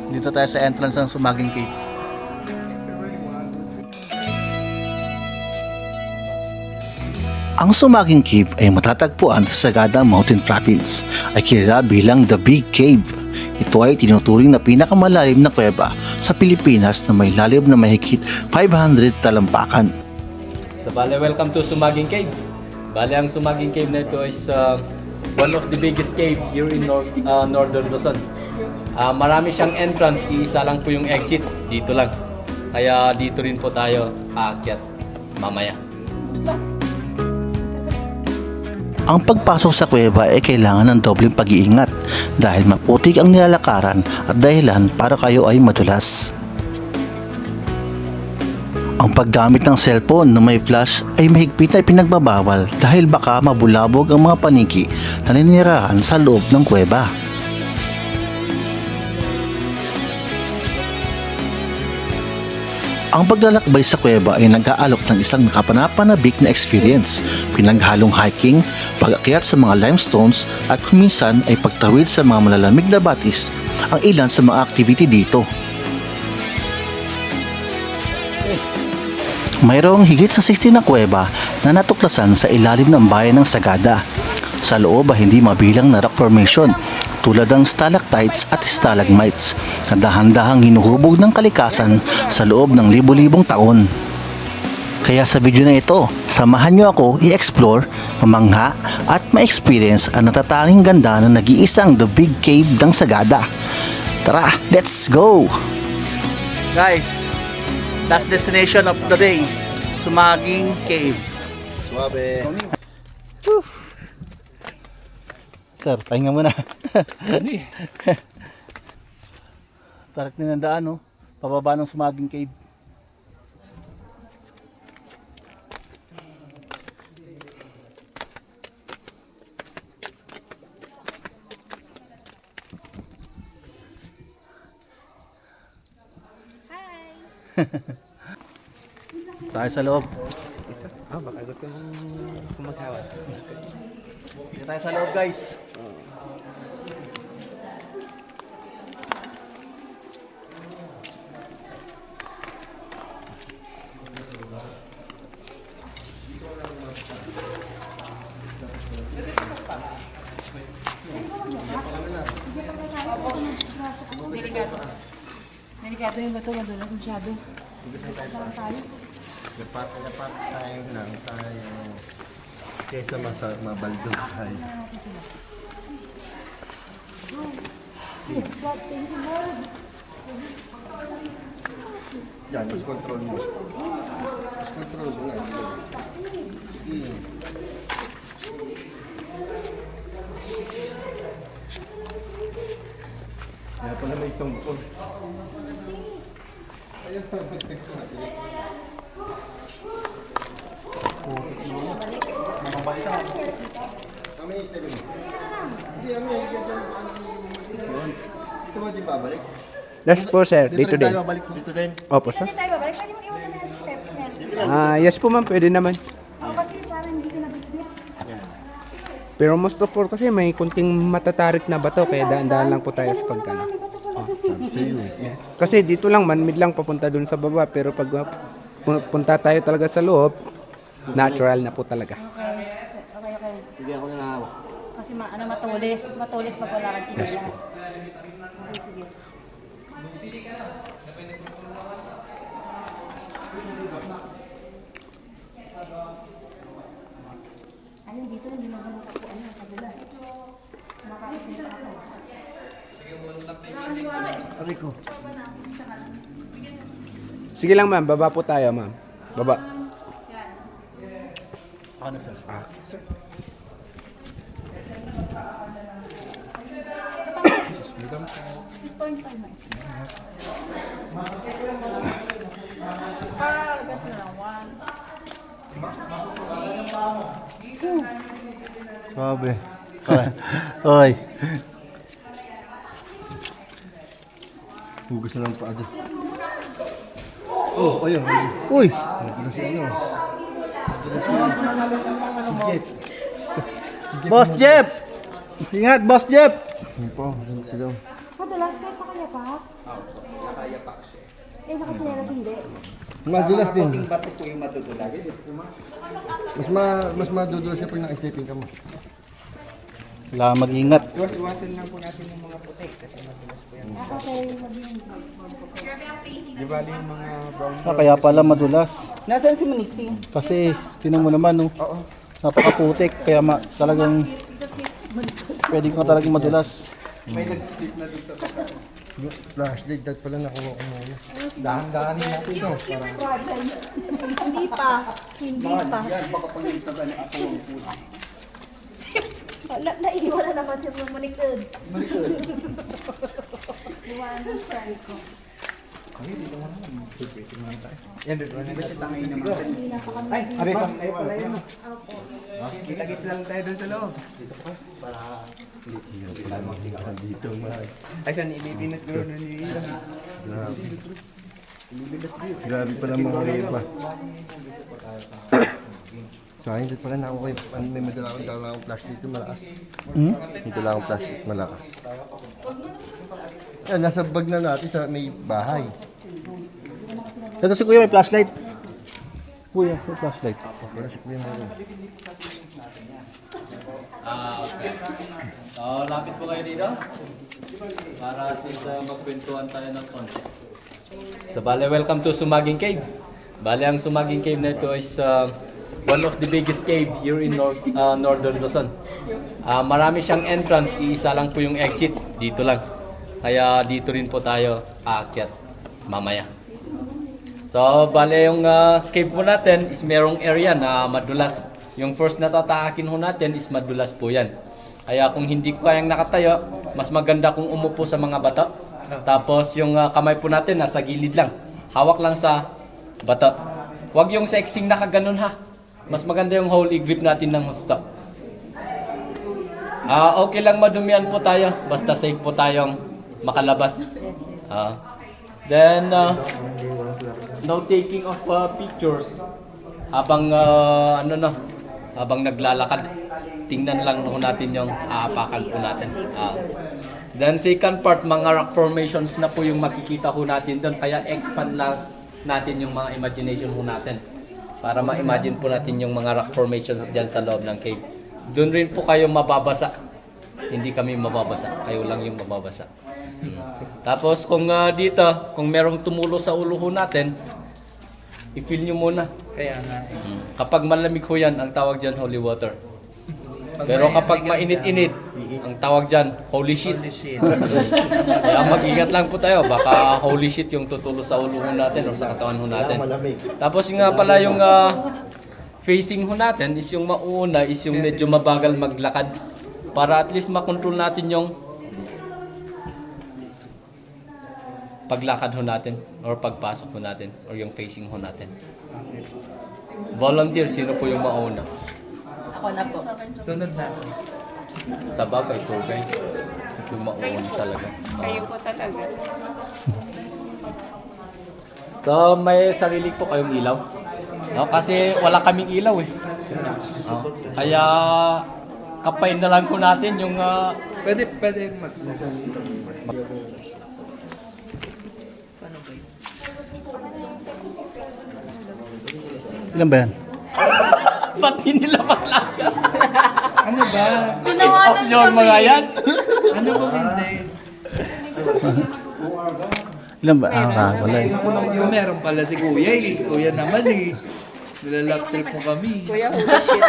Dito tayo sa entrance ng Sumaging Cave. Ang Sumaging Cave ay matatagpuan sa Sagada Mountain Province ay kilala bilang The Big Cave. Ito ay tinuturing na pinakamalalim na kuweba sa Pilipinas na may lalim na mahigit 500 talampakan. So, bale, welcome to Sumaging Cave. Bale, ang Sumaging Cave na ito is one of the biggest cave here in Northern Luzon. Marami siyang entrance, iisa lang po yung exit. Dito lang. Kaya dito rin po tayo aakyat mamaya. Ang pagpasok sa kuweba ay kailangan ng dobleng pag-iingat dahil maputik ang nilalakaran at dahilan para kayo ay madulas. Ang paggamit ng cellphone na may flash ay mahigpit na ipinagbabawal dahil baka mabulabog ang mga paniki na ninirahan sa loob ng kuweba. Ang paglalakbay sa kuweba ay nag-aalok ng isang nakapanapanabik na experience, pinaghalong hiking, pag-akyat sa mga limestones at kuminsan ay pagtawid sa mga malalamig na batis ang ilan sa mga activity dito. Mayroong higit sa 60 na kuweba na natuklasan sa ilalim ng bayan ng Sagada. Sa loob ay hindi mabilang na rock formation tulad ng stalactites at stalagmites na dahan-dahang hinuhubog ng kalikasan sa loob ng libu-libong taon. Kaya sa video na ito, samahan niyo ako i-explore, mamangha at ma-experience ang natatanging ganda ng nag-iisang The Big Cave ng Sagada. Tara, let's go! Guys, last destination of the day, Sumaging Cave. Suwabe. Sir, pahinga muna. Tarik na ng daan, no? Pababa ng Sumaging Cave. Tayo sa loob. Baka gusto mong kumagkawat. Dito tayo sa loob, guys. Delikado yung bato, madulas masyado. Dapat tayo lang tayo. Kesa mabaldog tayo. Yan, mas control mo. Mas control mo yan. Kaya pala may tungkol. Ayun, kami istabilis. Hindi, kami ito ba di babalik? Yes po sir, dito din. Dito din. Opo sir. Kasi tayo babalik, pwede mo iwan naman ng step chair. Yes po ma'am, pwede naman. O kasi parang hindi ko nabitbit. Pero most of all kasi may kunting matatarik na bato kaya daan-daan lang po tayo sa pagkano. Yes. Kasi dito lang man, mid lang papunta dun sa baba pero pag punta tayo talaga sa loob, natural na po talaga. Okay. Hindi ako nangahawak. Kasi matulis pag wala kang chinelas. Okay, sige. Ayun, dito hindi naman nakapuan ng kadulas. Nakakita ako. Rico. Sige lang ma'am, baba po tayo ma'am. Baba. Ano, sir? Sir. 6.5 na. Sabi. Oy. Hugas na lang pa ado. Oh, ayun. Uy! Nagulas si ano. Boss Jeff! Ingat, Boss Jeff! Ayun po, ayun sila. madulas kahit nakayapak? Nakayapak siya. Eh, nakachinelas hindi. Madulas din. Puting bato po yung madudulas. Mas madudulas ka pag naka-stepping ka mo. Kailangan mag-ingat. Iwas-iwasan lang po natin yung mga puti kasi madulas po yan. Okay, sabihin. Di ba yung mga brown Kaya pala madulas. Nasaan si Manixi? Kasi, tinan mo naman, no? Oo. Napakaputik. Kaya talagang, pwede ko talagang madulas. May nag-split na dito. Flashlight, dat pala nakuha ko muna. Dahan-dahanin natin ito. Hindi pa. Hindi pa. Yan, baka pangitaban niya ako ang puti. Naiiwan na naman siya sa manikod. Iwanan siya ko. Yan, dito na ba siya tangay naman? Ay, Arisam, ay pala yun. Kitagis lang tayo doon sa loob. Dito pa. Para dito ay, saan ibibinat doon na ni Ira? Grabe pala mga riba. Sa akin, dito pala na ako kayo. May madala akong flashlight na malakas. May dala akong flashlight malakas. Yan, nasa bag na natin sa may bahay. Ito si Kuya may flashlight. Kuya, may flashlight. Wala si Kuya meron. Okay. So, lapit po kayo dito. Para at least magkwentuhan tayo ng konti. So, bale, welcome to Sumaging Cave. Bale, ang Sumaging Cave na ito is one of the biggest cave here in Northern Luzon. Marami siyang entrance, iisa lang po yung exit. Dito lang. Kaya dito rin po tayo aakyat mamaya. So, bale yung cave po natin is merong area na madulas. Yung first na tataakin ho natin is madulas po yan. Kaya kung hindi ko kayang nakatayo, mas maganda kung umupo sa mga bato. Tapos yung kamay po natin nasa gilid lang. Hawak lang sa bato. Huwag yung sexing nakaganon ha. Mas maganda yung whole grip natin ng husto. Okay lang madumihan po tayo. Basta safe po tayong makalabas. Then, no taking of pictures habang habang naglalakad. Tingnan lang po natin yung aapakan po natin. Then second part, mga rock formations na po yung makikita po natin doon. Kaya expand lang natin yung mga imagination po natin. Para ma-imagine po natin yung mga rock formations dyan sa loob ng cave. Doon rin po kayo mababasa. Hindi kami mababasa. Kayo lang yung mababasa. Tapos kung dito, kung merong tumulo sa ulo ho natin, i-feel nyo muna. Kaya nga. Kapag malamig ho yan, ang tawag dyan holy water. Pero kapag mainit-init, ang tawag dyan holy shit. Kaya mag-ingat lang po tayo. Baka holy shit yung tutulo sa ulo ho natin o sa katawan ho natin. Malamig. Tapos yung nga pala yung facing ho natin is yung mauuna is yung medyo mabagal maglakad. Para at least makontrol natin yung paglakad ho natin or pagpasok ho natin or yung facing ho natin. Volunteer, sino po yung mauna? Ako na po. Sunod na. Sa bagay, tour guide. Yung mauna talaga. Kayo po talaga. So, may sarili po kayong ilaw? No, kasi wala kaming ilaw eh. Kaya, kapain na lang po natin yung... Pwede Ilan ba yan? Ba't ninilapat lang? Ano ba? Off nyo ang mga yan. Ano ba hindi? Ilan ba? Wala eh. Yung meron pala si Kuya eh. Kuya naman eh. Nilalap trip mo kami. Kuya, holy shit.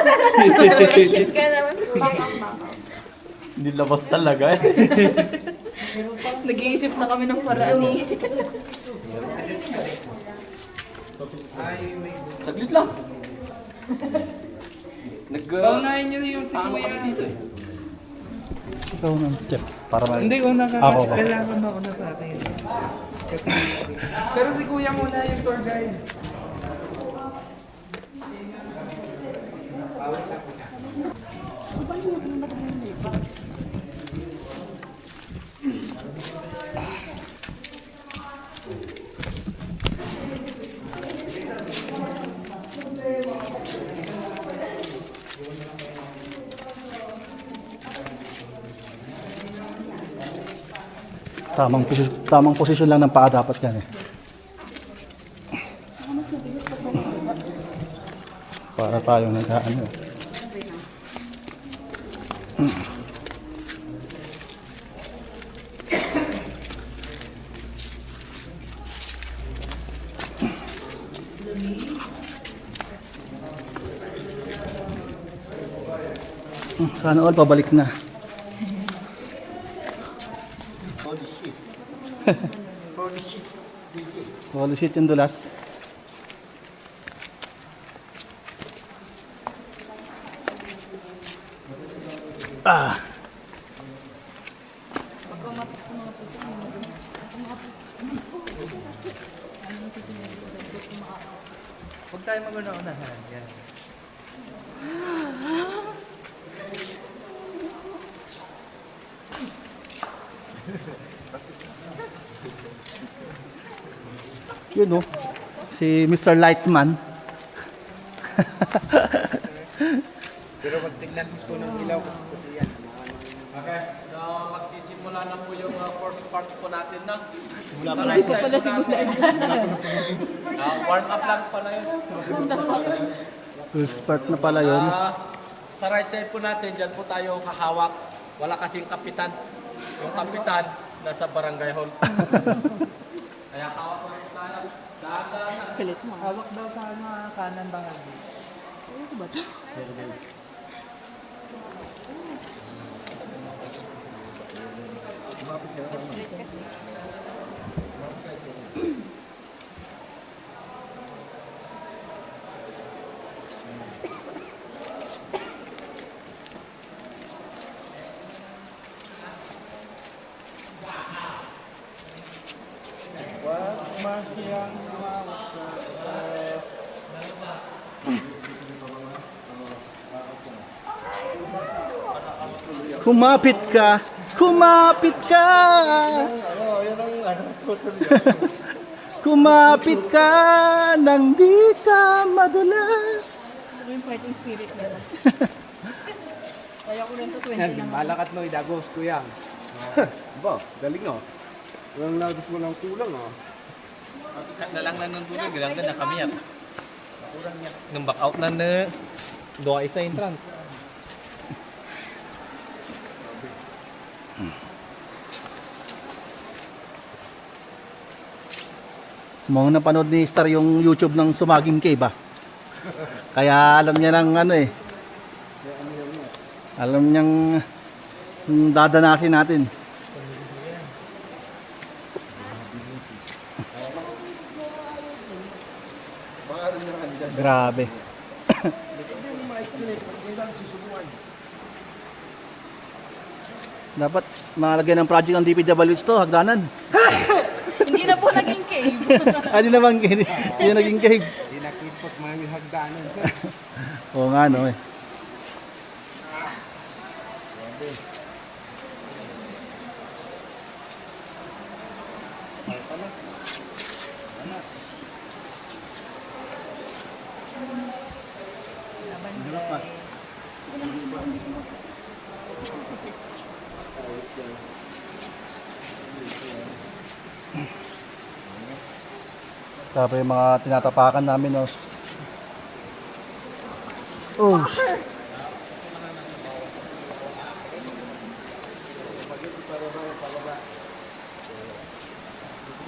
Holy shit ka naman. Nilabas talaga eh. Nag-iisip na kami ng paraan eh. Saglit lang. Paunahin niyo yung si Paano Kuya. kami dito eh? Ikaw ng chef. Para ma... Hindi, una ka. Ako ba? Kailangan mauna sa atin. Kasi, pero si Kuya muna yung tour guide. Tamang posisyon lang ng paa dapat yan eh. Para tayong nag-ano. Sana all pabalik na. Holy shit yung dulas. Ah. Huwag tayo maguna-unahan. Yan. Yun oh. Si Mr. Lightsman. Pero pag tignan gusto ng ilaw, kasi yan. Okay, so magsisimula na po yung first part po natin na. Sa right side po natin. Warm up lang pala yun. First part na pala yun. Sa right side po natin, dyan po tayo hahawak. Wala kasing kapitan. Yung kapitan, nasa barangay hall. Kaya hawak lang po tayo. Dahan-dahan. Hawak daw sa mga kanan bangal. Kumapit ka! Kumapit ka! Kumapit ka nang di ka madulas. Gusto ko yung fighting spirit nila. Kaya ko rin to 20 Yan, lang. malakat no, idagos, kuya. Ba, galing oh. Walang lagos, walang kulang oh. Nalang na nung tulog, galang na kami yan. Nung back out na na, doa isa entrance. Mga napanood ni Star yung YouTube ng Sumaging Cave ah. Kaya alam niya ng ano eh. Alam niyang dadanasin natin. Grabe. Dapat malagyan ng project ng DPWH to, hagdanan. Hindi na po naging cave. Hindi naman, hindi naging cave. Hindi nakipot mga hagdanan. Oo nga no eh. Tapos yung mga tinatapakan namin no. Oh.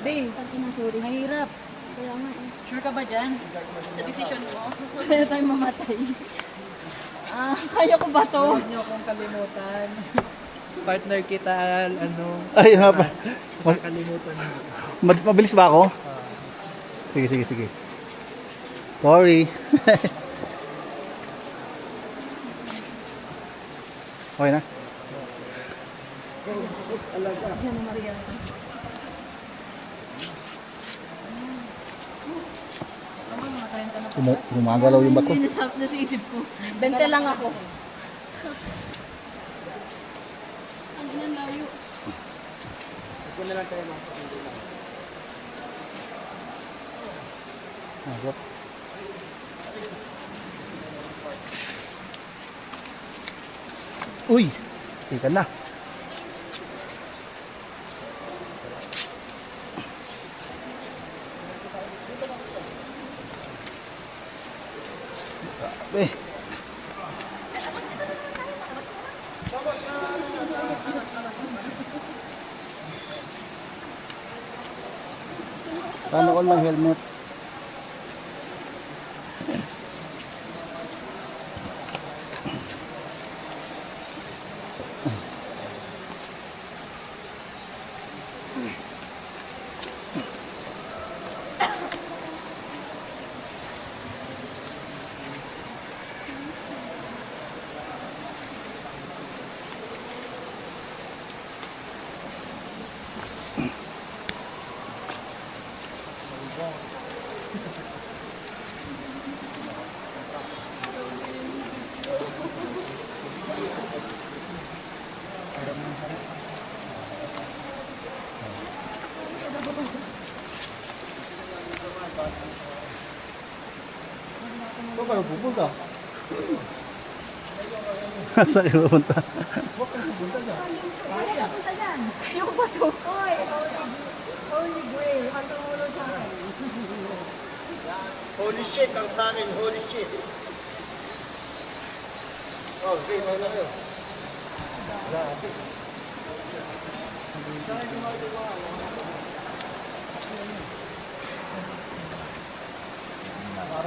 Dave, sorry. Mahirap. Kaya nga eh. Sure ka ba dyan? Sa decision mo? Kaya tayo mamatay. Kaya ko ba to? Huwag niyo akong kalimutan. Partner kita, ano, Ay, nga pa. kalimutan mo. Mabilis ba ako? Sige. Sorry. Okay na? Gumagalaw yung bato. Nasa isip ko. Bente lang ako. Ang inang layo. Agap. Uy! Tika na. Grabe. Paano kung may helmet? Saan kayo pupunta? Saan kayo pupunta? Yung ba to? Oy! Holy Grail. Matulog sa akin. Holy shit ang sa akin, holy shit. Oh, okay, ano yun?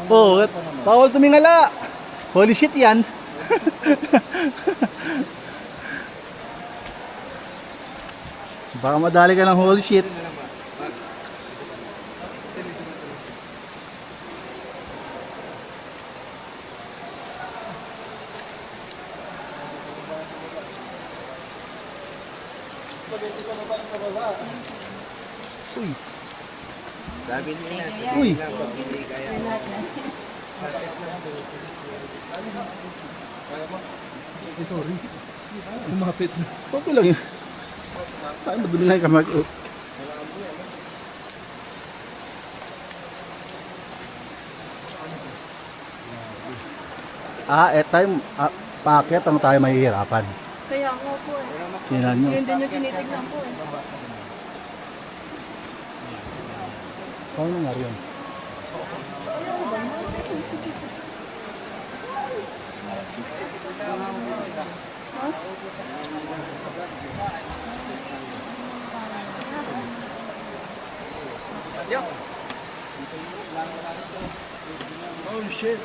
Oh, bawal tumingala. Holy shit yan. Baka madali ka ng holy shit. Uy. Uy. Sorry. Lumapit na. Okay lang yun. Saan madali lang ka mag... Tayo, paakyat ang tayo mahihirapan. Kaya nga po eh. Tingnan nyo. Yun din yung tinitignan ko eh. Paano nangyari yun? Oh shit.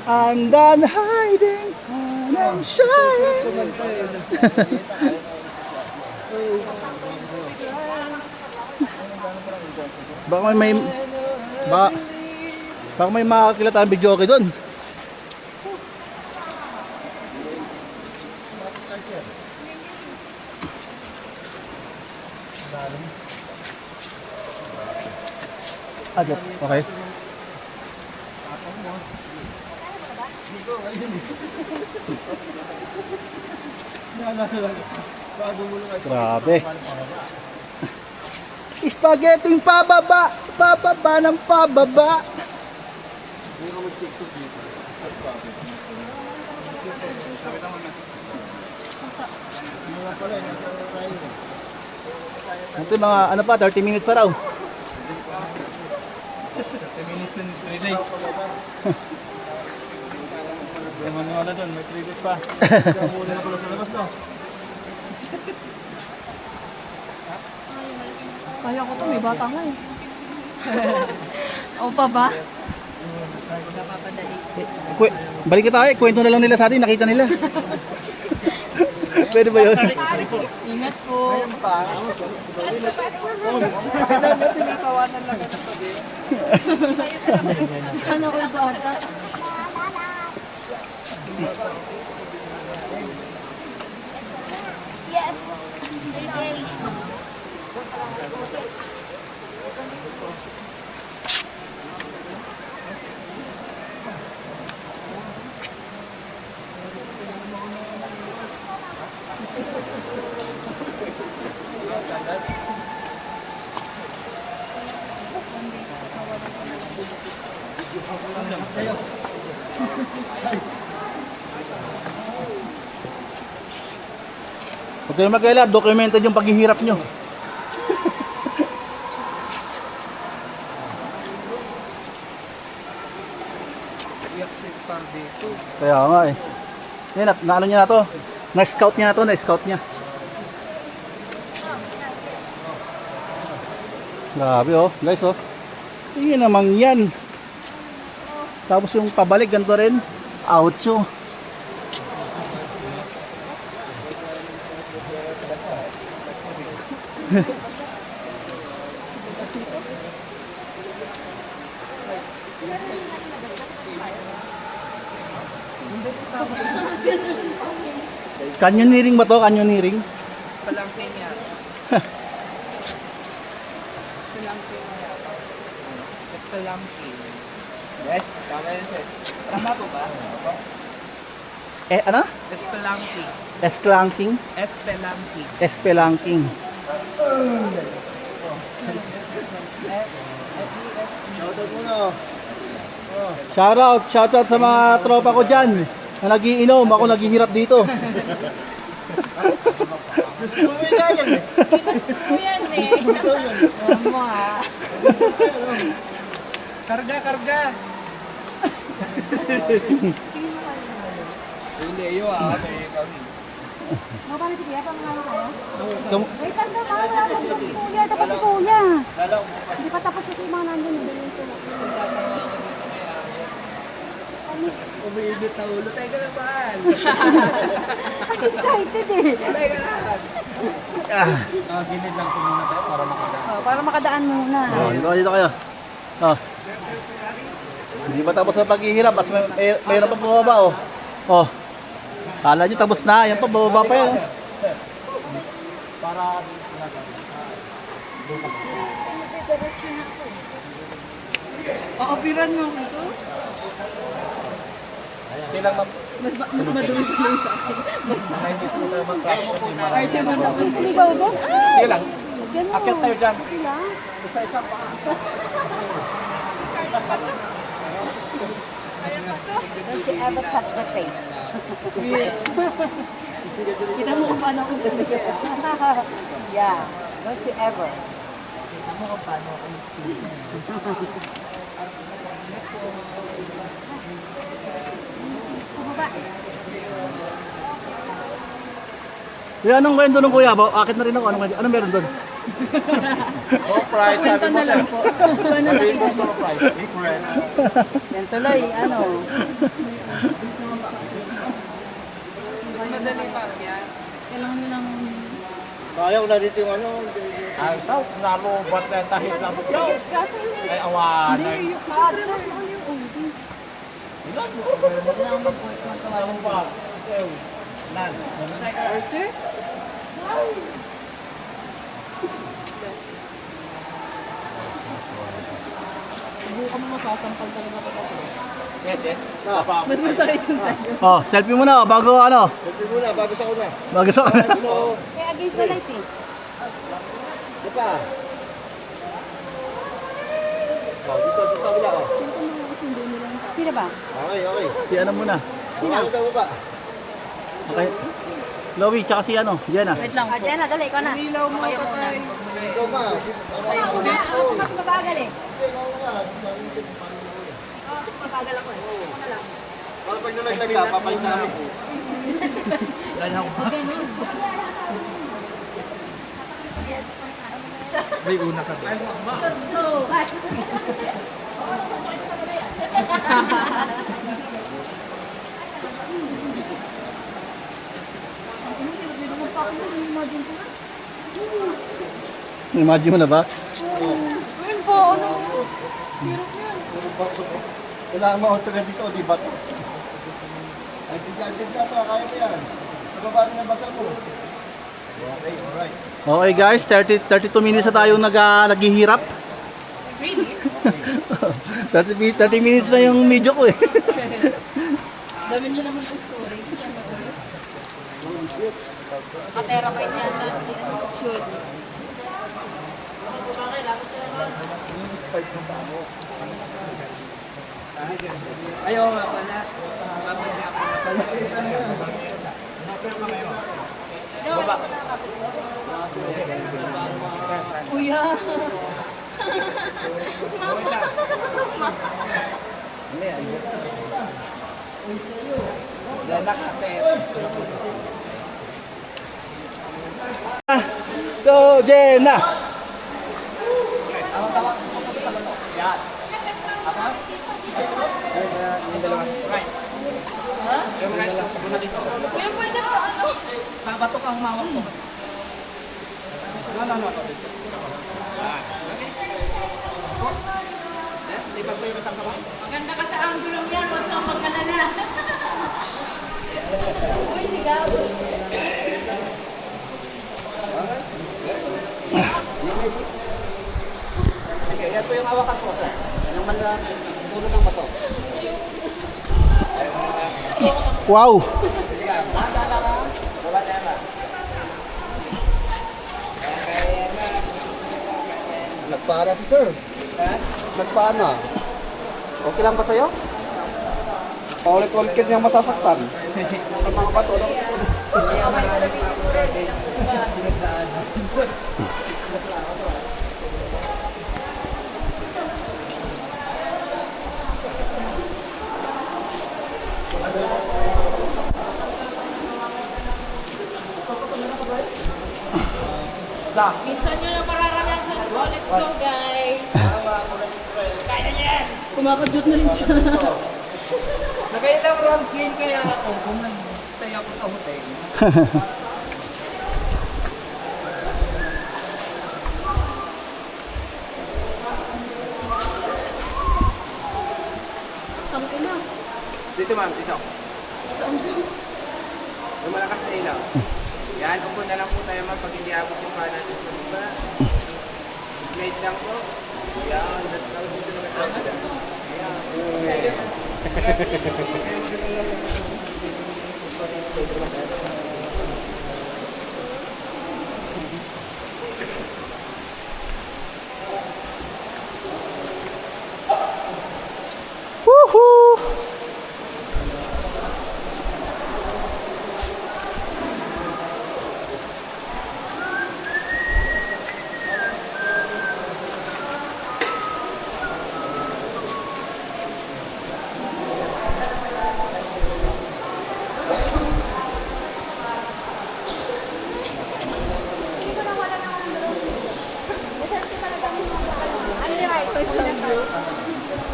I'm done hiding and I'm shining. Baka may makakilala tayong video okay doon. Okay. Grabe. Spaghetti pababa, pababa ng pababa. Ito mga ano pa, 30 minutes pa raw. 30 minutes in relay. Yung maniwala doon, may tribute pa. Kaya muna na pala sa labas, no? Kaya ko to, may bata nga eh. O pa ba? Balik tayo, kwento na lang nila sa atin, nakita nila. Pwede ba yun? Ingat po. Sana ko yung bata. Yes! Huwag kayong mag-alala, documented yung paghihirap nyo. Kaya nga eh. Yan, naano niya na to. Na-scout niya na to, na-scout niya. Grabe oh, guys oh. Hindi naman yan. Tapos yung pabalik, ganito rin. Oucho. Canyoneering ba to? Canyoneering? Yes, tama yun, sis. Tama po ba? Ano? Spelunking. Spelunking? Spelunking. Spelunking. Shoutout sa mga tropa ko dyan na nagiinom, ako naghihirap dito. Yan eh. Karga, karga. Hindi, iyo Mabalik si Kuya, pamahalo kayo? Tum- Wait lang daw, wala pa si Kuya. Tapos si Kuya. Hindi pa tapos kasi yung mga nandun. Umiibit na ulo. Teka na ba? Kasi excited eh. Teka na. Ginid lang muna tayo para makadaan. Oh, para makadaan muna. Oh, dito kayo. Oh. Hindi pa tapos ang paghihirap, mas mayroon pa bumaba oh. Oh. Kala nyo tapos na, yan pa, bababa pa yan. Oh. Ooperan mo ako ito. Mas madumi pa lang sa akin. Arte mo naman. Sumigaw doon. Sige lang. Yan o. Akit tayo dyan. Sige lang. Don't you ever touch the face. Kita mo kung paano ako Yeah. Don't you ever. Yung anong kwento nung kuya? Akit na rin ako. Anong meron doon? Price, sabi mo sir. Yan tuloy, ano. Kailangan mo lang Kaya ko na dito yung ano. Ang south, nalubat na tahit na bukyo. Ay, awan. Yes, yes. mas masakit yung sa'yo. Oh, selfie muna oh, bago ano? Ito muna, bago sa una. Bago sa... Kaya against the light eh. Ito pa. Oh, dito kabila. Oh. Sino ba? Okay, okay. si ano muna? Ano daw ba? Okay. Chloe, tsaka si ano? Jenna. Wait lang po. Diyan na, dali, ikaw na. Ilaw mo kayo muna. Ikaw ba? Ako mas mabagal eh. Para pag nalaglag ka, papay sa amin. May una ka ba? Imagine mo na ba? Ayun po, ano? Kailangan mo ito dito, di ba? Ay, tigil ka pa, kaya mo yan. Nababa rin ang basa mo. Okay, alright. Okay guys, 32 minutes na tayo naghihirap. Really? 30 minutes na yung video ko eh. Dami niyo naman po story. Ka-terabyte yata si ano, should. Ayaw nga pala. Kuya. Go, Jenna! Kuya, pwede ba ano? Sa bato ka humawak mo. Maganda ka sa anggulong yan, huwag kang magkalala. Uy, sigaw. Sige, yan po yung hawakan ko, sir. Yan ang siguro ng bato. Wow! Nagpara si sir. Nagpana. Okay lang ba sa'yo? Paulit-ulit niyang masasaktan. Ang mga bato. Minsan nyo lang mararanasan ko. Let's go, guys. Kaya niya yan. Kumakadyot na rin siya. Nakailang round clean kaya ako kung nag-stay ako sa hotel. Ang ina. Dito ma'am, dito. Yung malakas na ilaw. Yan, upo na lang po tayo ma'am pag hindi abot yung paa natin. Diba? Slide lang po. Yan, that's how dito na tayo. Woohoo!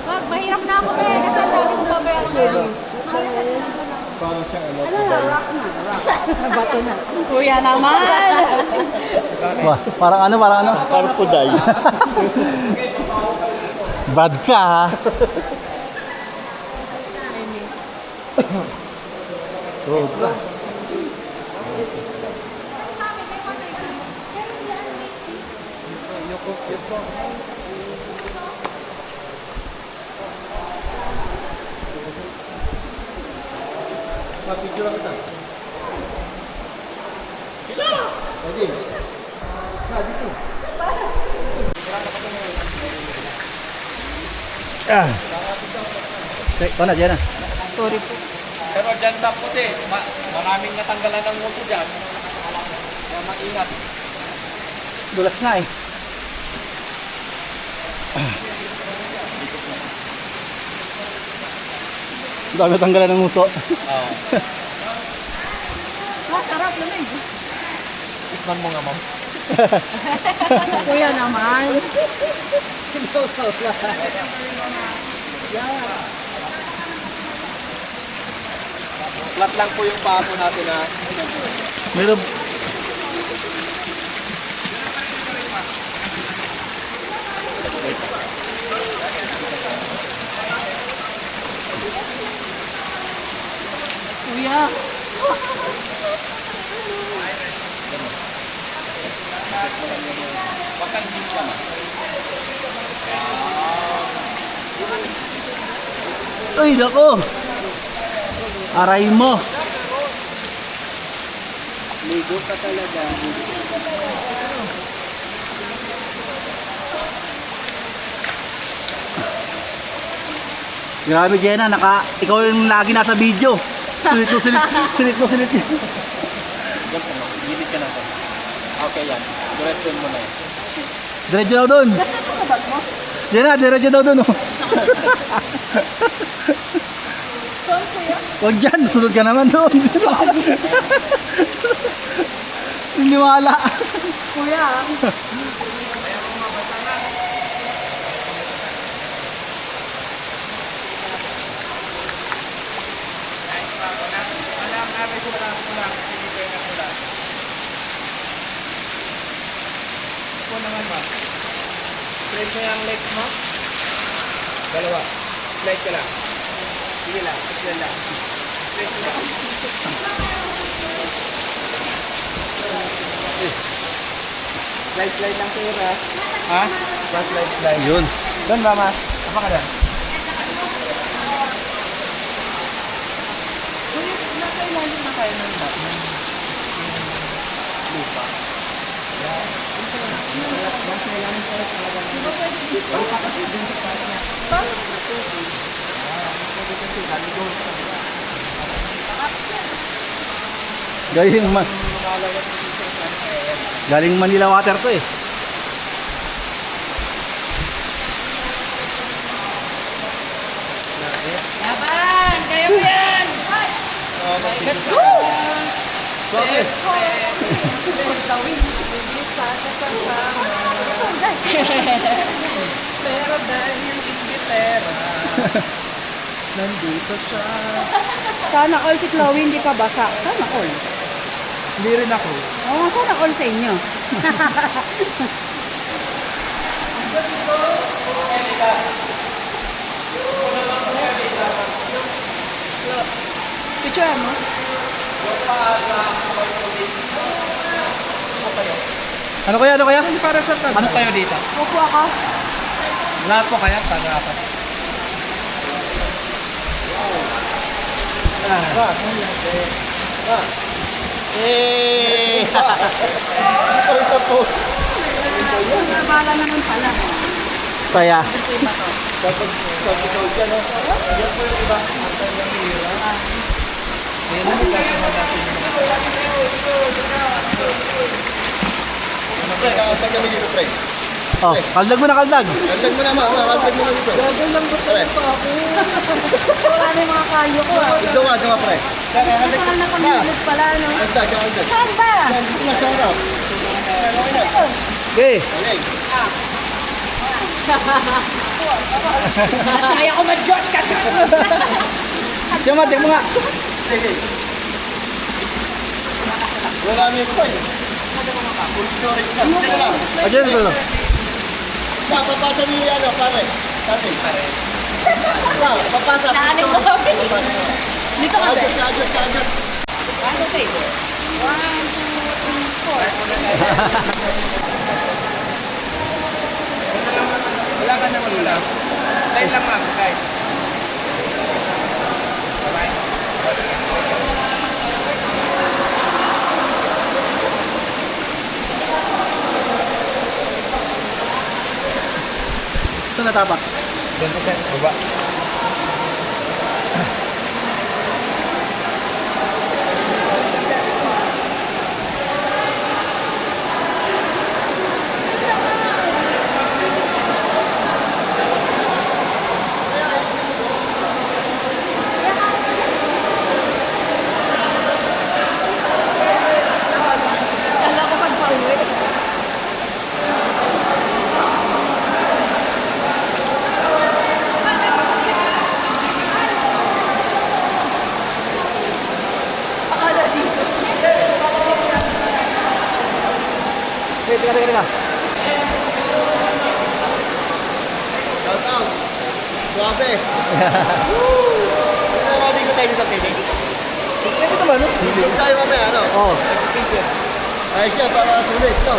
Wag, mahirap na ako eh. Kasi ang dami kong babayaran ngayon. Parang siya, ano, Kuya naman. Parang ano, parang ano? parang puday. Bad ka, ha? So, Picture lang kita. Sila! Pwede. ikaw na, Jenna. Sorry po. Pero dyan sa puti, maraming natanggalan ng nguso dyan. Kaya mag-ingat. Dulas nga eh. Dami tanggalan ng uso. Oo. Masarap naman. Isman mo nga, ma'am. Kuya naman. Flat lang po yung papo natin na Meron. Kuya. Uy, nako! Aray mo! Ligo ka talaga. Grabe, Jenna, ikaw yung lagi nasa video. Sulit mo, sulit. Sulit mo, sulit. Tumingin ka na to. Okay yan. Direction mo na yan. Diretso daw doon. Yan na, diretso daw doon. Oh. Huwag dyan, sunod ka naman doon. Hindi wala. Kuya. Upo naman ma'am. Straight mo yung legs mo. Dalawa. Slide ka lang. Sige lang. Slide lang. Straight mo lang. Slide lang kayo ha. Ha? Slide. Yun. Doon ba ma? Apa ka doon? Nasa ilalim na kayo ng lupa. Galing Manila Water to eh. Laban! Kaya mo yan! Let's go! Pero dahil yung imbitera, nandito siya. Sana all si Chloe hindi pa basa. Sana all. Hindi rin ako. Oo, sana all sa inyo. Picture mo? Ano kaya, ano kaya? Para sa ano kayo dito? Upo ako. Lahat po kaya para apat. Eh! Nabala naman pala. Kaya. Oh, kaldag mo na kaldag. Kaldag mo na ma. Kaldag mo na dito. Wala na yung mga kalyo ko. Dito ka pre. Saan na pamilip pala, no? Kaldag. Saan ba? Dito na sa harap. Okay. Galing. Kaya ko ma-George ka! Tiyan mo nga. Sige. Wala na yung point. Full storage na. Dito na lang. Ayan, ito. Papasa ni ano, pare. Pare. Papasa. Naanin ko. Dito ka, Bel. Kaagad. 1, 2, 3. 1, 2, 3, 4. Wala ka na wala. Slide lang ma'am. Slide. Bye-bye. Ito natapak. Doon po sir. Baba. Kala ko pag pauwi. Akala dito. Teka. Shout out. Suabe. Pwede ko tayo dito pwede. Pwede naman, no? Dito tayo mamaya, ano? Oo. Picture. Ay siya, para sulit. Ito.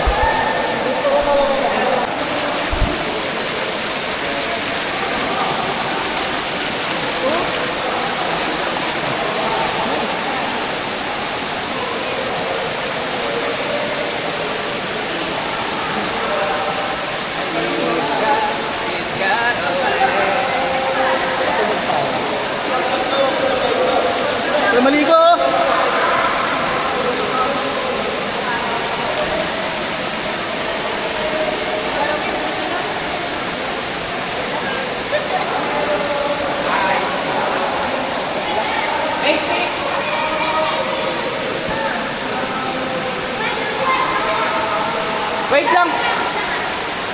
Maligo!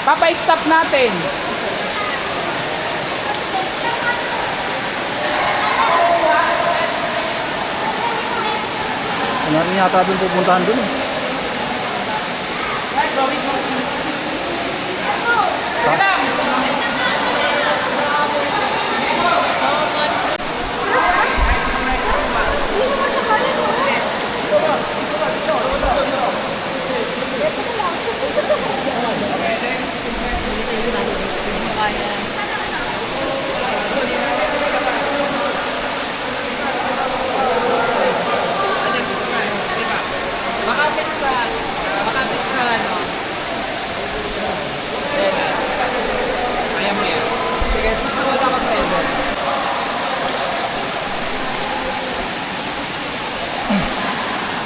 Papa-stop natin. Ano rin yata doon pupuntahan doon eh. Makapit siya ano. Kaya mo yan. Sige, susunod ako sa iyo.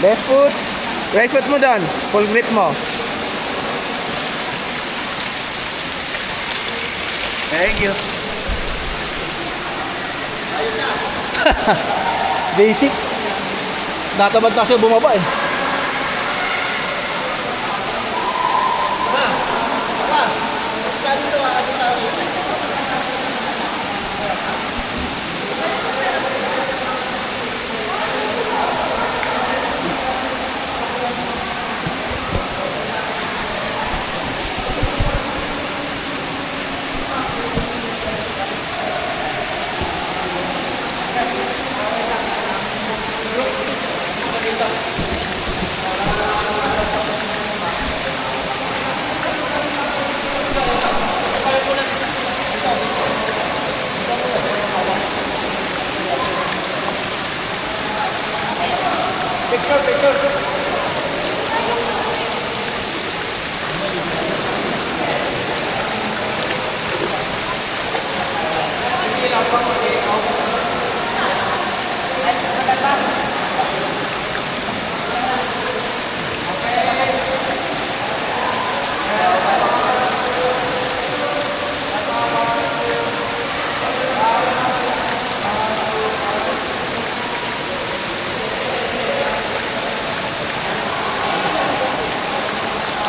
Left foot. Right foot mo doon. Full grip mo. Thank you. Basic. Natamad na siya bumaba eh.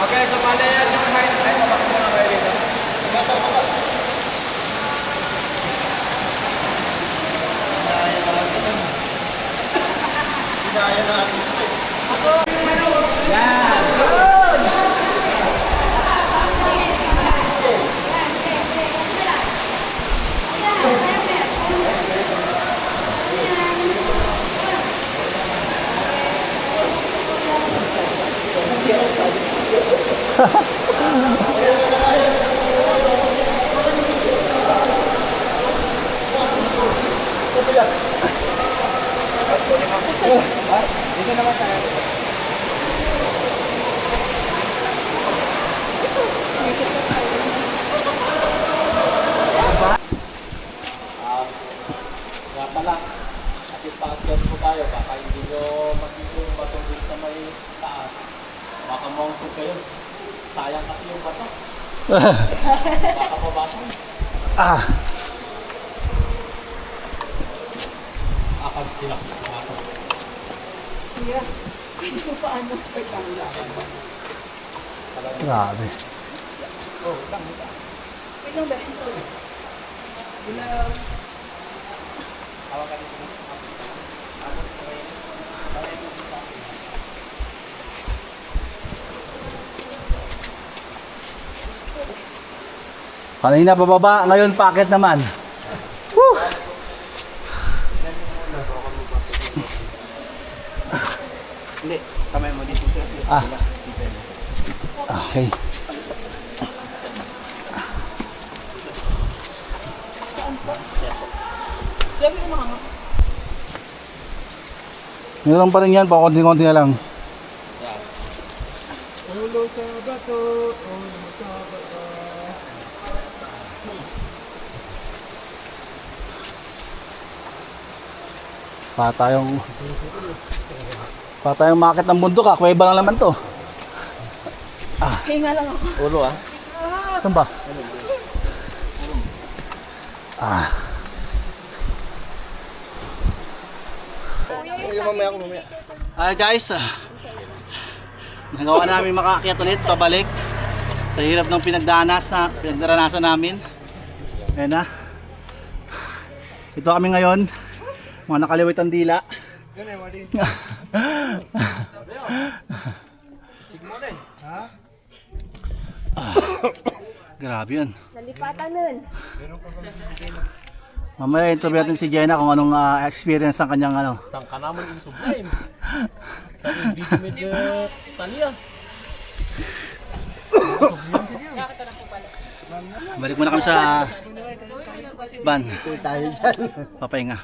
Okay, so mali yan yung height. Ay, babak mo na kayo dito. Dito naman tayo. Nga pala, at ipa-adjust po tayo, baka hindi nyo makikita yung bato dito sa may taas. Baka maungsog kayo. Sayang kasi yung bato. Baka mabasang. Ah, Akag sila. Yeah. Pwede mo paano? grabe. Wait lang ba? Kanina bababa, ngayon packet naman. Woo! Hindi. Kamay mo dito sir. Ah. Okay. Meron pa rin yan, pakunti-kunti na lang. Ulo sa bato. Ulo sa bato. Pa tayong makit ng bundok ah, kuweba lang naman to. Hinga lang ako. Ulo ah. Saan ba? Ah. Hi guys, nagawa namin makaakyat ulit, pabalik. Sa hirap ng pinagdaranasan namin. Ayan na. Ito kami ngayon. Mga nakaliwit ang dila. Grabe yun. Nalipatan nun. Mamaya interview natin si Jenna kung anong experience ng kanyang ano. Sang ka naman yung sublime. Sa video medyo Talia. Balik muna kami sa van. Papahinga.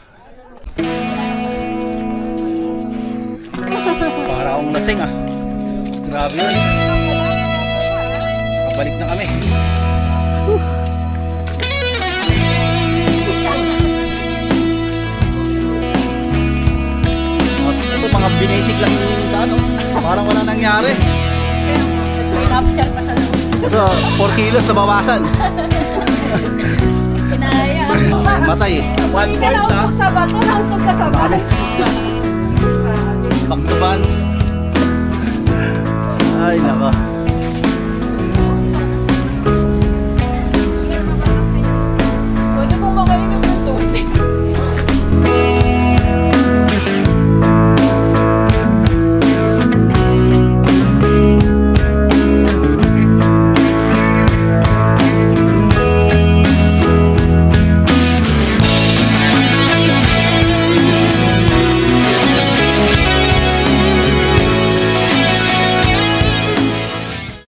Para akong lasing ah. Grabe yun. Pabalik na kami. Ito mga binasic lang sa ano. Parang wala nangyari. Capture pa sa loob. Ito, 4 kilos na bawasan. Kinaya. Matay eh. One Hindi ka point ha. nautog sa bato, nautog ka sa bato. Back to van. Ay nako.